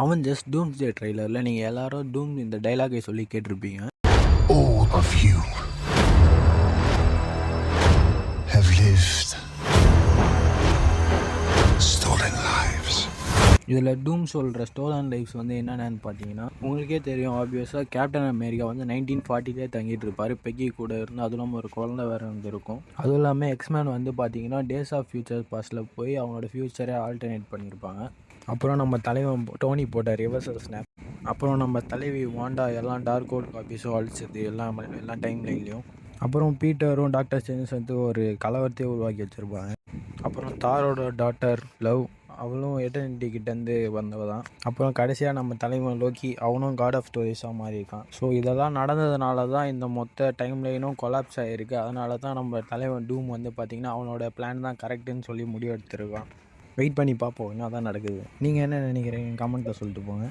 Avengers டூம்ஸ்டே ட்ரெய்லரில் நீங்கள் எல்லாரும் டூம் இந்த டைலாகை சொல்லி கேட்டிருப்பீங்க. All of you have lived stolen lives. இதில் டூம் சொல்கிற ஸ்டோலன் லைஃப்ஸ் வந்து என்னென்னு பார்த்தீங்கன்னா, உங்களுக்கே தெரியும். ஆப்வியஸாக கேப்டன் அமெரிக்கா வந்து 1940 தங்கிட்டு இருப்பார். பெக்கி கூட இருந்து, அதுவும் இல்லாமல் ஒரு குழந்தை வேறு வந்துருக்கும். அதுவும் இல்லாமல் எக்ஸ்மேன் வந்து பார்த்தீங்கன்னா டேஸ் ஆஃப் ஃபியூச்சர் பாஸ்டில் போய் அவங்களோட ஃப்யூச்சரை ஆல்டர்னேட் பண்ணியிருப்பாங்க. அப்புறம் நம்ம தலைவன் டோனி போட்ட ரிவர்சல் ஸ்னாப், அப்புறம் நம்ம தலைவி வாண்டா எல்லாம் டார்க் கோட் காப்பீஸும் அழிச்சது எல்லா டைம் லைன்லேயும். அப்புறம் பீட்டரும் டாக்டர் ஸ்ட்ரேஞ்சும் சேர்ந்து ஒரு கலவரத்தையே உருவாக்கி வச்சுருப்பாங்க. அப்புறம் தாரோட டாட்டர் லவ், அவளும் எட்டர்னிட்டி கிட்டேருந்து வந்தவ தான். அப்புறம் கடைசியாக நம்ம தலைவன் லோக்கி, அவனும் காட் ஆஃப் ஸ்டோரிஸாக மாறியிருக்கான். ஸோ இதெல்லாம் நடந்ததுனால தான் இந்த மொத்த டைம் லைனும் கொலாப்ஸ் ஆகிருக்கு. அதனால தான் நம்ம தலைவன் டூம் வந்து பார்த்திங்கன்னா அவனோட பிளான் தான் கரெக்டுன்னு சொல்லி முடிவெடுத்துருக்கான். வெயிட் பண்ணி பார்ப்போம் என்ன தான் நடக்குது. நீங்கள் என்ன நினைக்கிறீங்க? கமெண்ட்டில் சொல்லிட்டு போங்க.